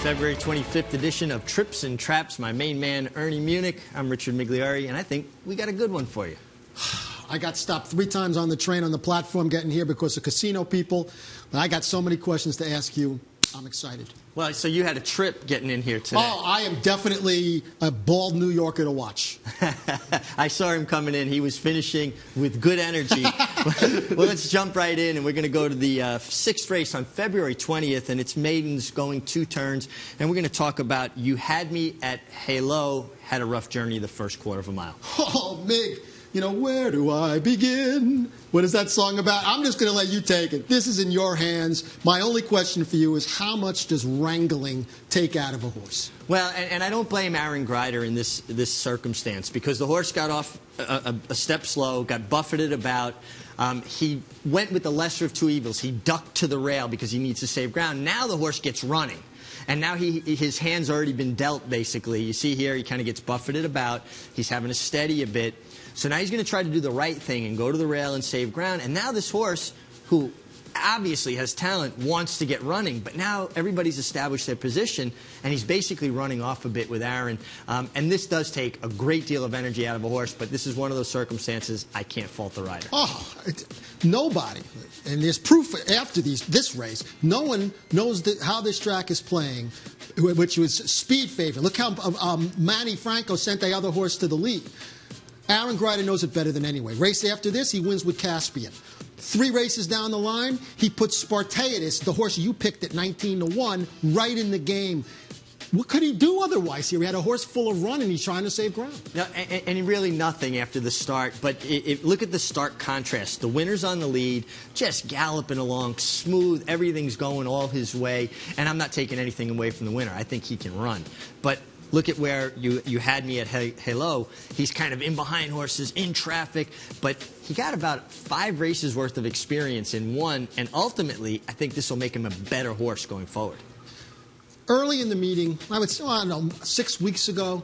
February 25th edition of Trips and Traps. My main man, Ernie Munick. I'm Richard Migliore, and I think we got a good one for you. I got stopped 3 times on the train on the platform getting here because of casino people. But I got so many questions to ask you. I'm excited. Well, so you had a trip getting in here today. Oh, I am definitely a bald New Yorker to watch. I saw him coming in. He was finishing with good energy. Well, let's jump right in, and we're going to go to the 6th race on February 20th, and it's maidens going 2 turns. And we're going to talk about You Had Me at Halo, had a rough journey the first quarter of a mile. Oh, Mig. You know, where do I begin? What is that song about? I'm just going to let you take it. This is in your hands. My only question for you is how much does wrangling take out of a horse? Well, and I don't blame Aaron Grider in this circumstance because the horse got off a step slow, got buffeted about. He went with the lesser of 2 evils. He ducked to the rail because he needs to save ground. Now the horse gets running. And now his hand's already been dealt, basically. You see here, he kind of gets buffeted about. He's having to steady a bit. So now he's going to try to do the right thing and go to the rail and save ground. And now this horse, who obviously has talent, wants to get running. But now everybody's established their position, and he's basically running off a bit with Aaron. And this does take a great deal of energy out of a horse, but this is one of those circumstances I can't fault the rider. Oh, nobody. And there's proof after this race. No one knows how this track is playing, which was speed favorite. Look how Manny Franco sent the other horse to the lead. Aaron Grider knows it better than anyone. Race after this, he wins with Caspian. 3 races down the line, he puts Spartacus, the horse you picked at 19-1, right in the game. What could he do otherwise here? He had a horse full of run, and he's trying to save ground. No, and really nothing after the start. But look at the stark contrast. The winner's on the lead, just galloping along, smooth. Everything's going all his way. And I'm not taking anything away from the winner. I think he can run. But look at where you had me at Halo. He's kind of in behind horses, in traffic, but he got about 5 races worth of experience in one, and ultimately, I think this will make him a better horse going forward. Early in the meeting, I don't know, 6 weeks ago,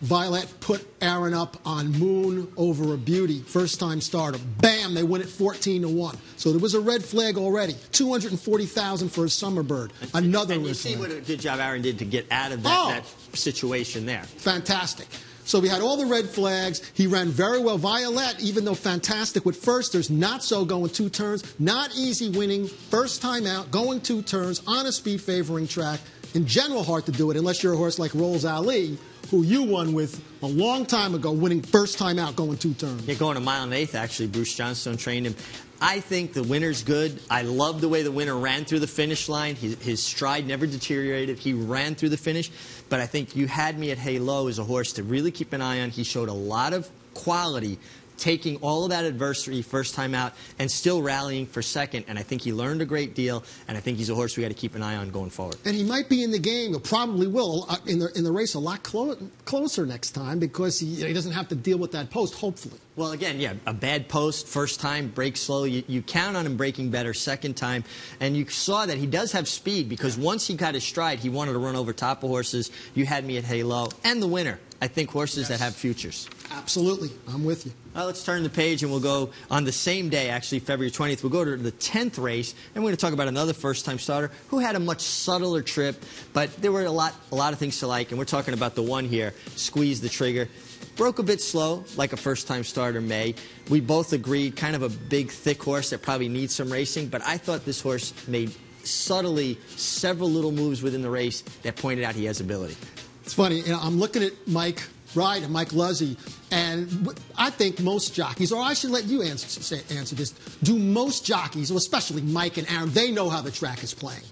Violet put Aaron up on Moon over a beauty, first-time starter. Bam, they win it 14-1. So there was a red flag already. $240,000 for a summer bird. Another and red you see flag. what a good job Aaron did to get out of that situation there. Fantastic. So we had all the red flags. He ran very well. Violet, even though fantastic with firsters, not so going 2 turns. Not easy winning. First time out, going 2 turns on a speed favoring track. In general, hard to do it unless you're a horse like Rolls Ali, who you won with a long time ago, winning first time out, going 2 turns. Yeah, going 1 mile and 1/8, actually. Bruce Johnstone trained him. I think the winner's good. I love the way the winner ran through the finish line. His stride never deteriorated. He ran through the finish. But I think You Had Me at Halo is a horse to really keep an eye on. He showed a lot of quality, taking all of that adversity first time out and still rallying for second. And I think he learned a great deal, and I think he's a horse we got to keep an eye on going forward. And he might be in the game, or probably will, in the race a lot closer next time because he doesn't have to deal with that post, hopefully. Well, again, yeah, a bad post, first time, break slow. You count on him breaking better second time. And you saw that he does have speed because once he got his stride, he wanted to run over top of horses. You Had Me at Halo. And the winner. I think horses that have futures. Absolutely. I'm with you. Well, let's turn the page and we'll go on the same day, actually, February 20th. We'll go to the 10th race, and we're going to talk about another first-time starter who had a much subtler trip, but there were a lot of things to like, and we're talking about the one here, Squeeze the Trigger. Broke a bit slow, like a first-time starter may. We both agreed, kind of a big, thick horse that probably needs some racing, but I thought this horse made subtly several little moves within the race that pointed out he has ability. It's funny, I'm looking at Mike Wright and Mike Luzzy, and I think most jockeys, or I should let you answer this, do most jockeys, or especially Mike and Aaron, they know how the track is playing.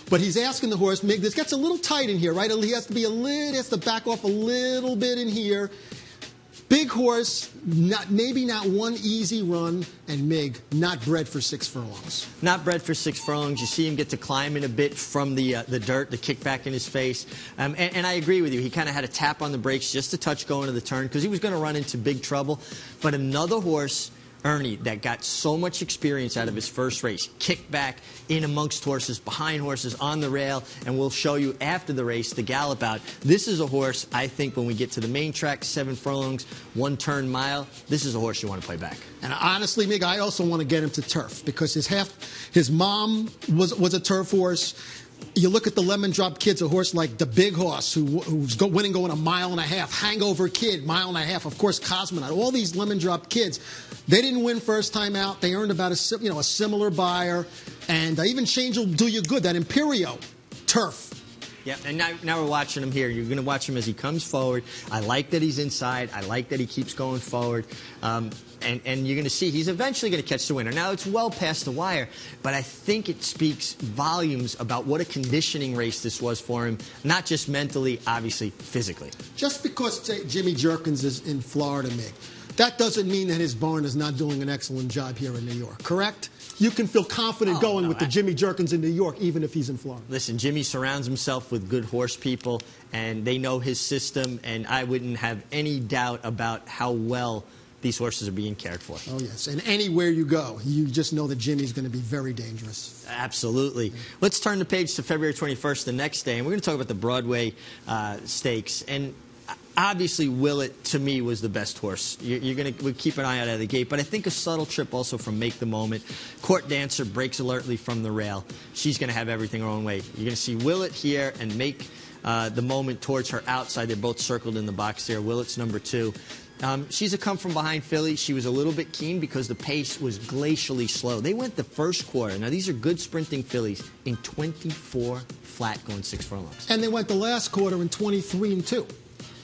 But he's asking the horse, Mig, this gets a little tight in here, right? He has to back off a little bit in here. Big horse, maybe not one easy run, and Mig, not bred for 6 furlongs. Not bred for 6 furlongs. You see him get to climbing a bit from the dirt, the kickback in his face. And I agree with you. He kind of had a tap on the brakes just a touch going to the turn because he was going to run into big trouble. But another horse, Ernie, that got so much experience out of his first race, kicked back in amongst horses, behind horses, on the rail, and we'll show you after the race the gallop out. This is a horse, I think, when we get to the main track, 7 furlongs, 1 turn mile, this is a horse you want to play back. And honestly, Mig, I also want to get him to turf because his mom was a turf horse. You look at the Lemon Drop Kid's a horse like the Big Horse, who's winning going a mile and a half. Hangover Kid, mile and a half. Of course, Cosmonaut. All these Lemon Drop Kids, they didn't win first time out. They earned about a similar buyer, and even Change Will Do You Good. That Imperio turf. Yeah, and now we're watching him here. You're going to watch him as he comes forward. I like that he's inside. I like that he keeps going forward. And you're going to see he's eventually going to catch the winner. Now, it's well past the wire, but I think it speaks volumes about what a conditioning race this was for him, not just mentally, obviously, physically. Just because Jimmy Jerkins is in Florida, Mig, that doesn't mean that his barn is not doing an excellent job here in New York, correct? You can feel confident going with the Jimmy Jerkins in New York, even if he's in Florida. Listen, Jimmy surrounds himself with good horse people, and they know his system, and I wouldn't have any doubt about how well these horses are being cared for. Oh, yes. And anywhere you go, you just know that Jimmy's going to be very dangerous. Absolutely. Let's turn the page to February 21st, the next day, and we're going to talk about the Broadway Stakes. And obviously, Willett, to me, was the best horse. We'll keep an eye out of the gate. But I think a subtle trip also from Make the Moment. Court Dancer breaks alertly from the rail. She's going to have everything her own way. You're going to see Willett here and Make the Moment towards her outside. They're both circled in the box there. Willett's number 2. She's a come-from-behind filly. She was a little bit keen because the pace was glacially slow. They went the first quarter. Now, these are good sprinting fillies in 24 flat going 6 furlongs. And they went the last quarter in 23-2.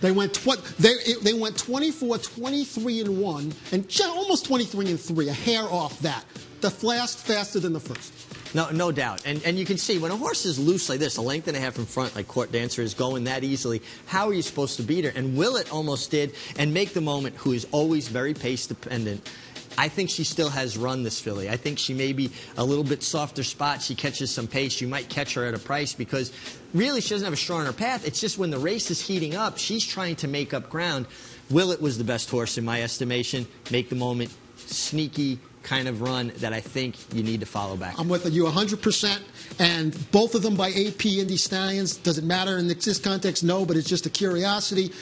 They went 24, 23-1, and almost 23-3, a hair off that. The last faster than the first. No doubt. And you can see when a horse is loose like this, a length and a half in front, like Court Dancer is going that easily, how are you supposed to beat her? And Willett almost did, and Make the Moment, who is always very pace dependent. I think she still has run, this filly. I think she may be a little bit softer spot. She catches some pace. You might catch her at a price because really she doesn't have a straw in her path. It's just when the race is heating up, she's trying to make up ground. Willett was the best horse in my estimation. Make the Moment, sneaky kind of run that I think you need to follow back. I'm with you 100%. And both of them by AP Indy Stallions. Does it matter in this context? No, but it's just a curiosity.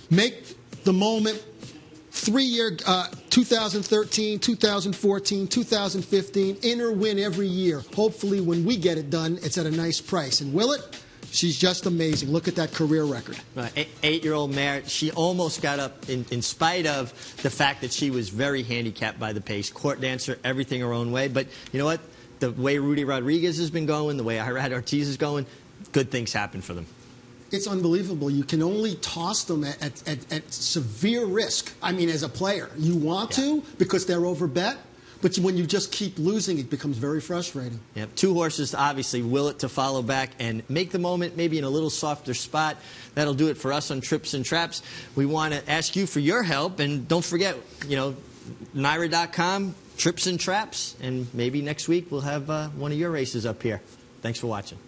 Make the Moment. 3-year, 2013, 2014, 2015, in or win every year. Hopefully, when we get it done, it's at a nice price. And Willett, she's just amazing. Look at that career record. 8-year-old mare. She almost got up in spite of the fact that she was very handicapped by the pace. Court Dancer, everything her own way. But you know what? The way Rudy Rodriguez has been going, the way Irad Ortiz is going, good things happen for them. It's unbelievable. You can only toss them at severe risk. I mean, as a player. You want to because they're overbet, but when you just keep losing, it becomes very frustrating. Yep. 2 horses, obviously, Willett to follow back and Make the Moment maybe in a little softer spot. That'll do it for us on Trips and Traps. We want to ask you for your help, and don't forget, NYRA.com, Trips and Traps, and maybe next week we'll have one of your races up here. Thanks for watching.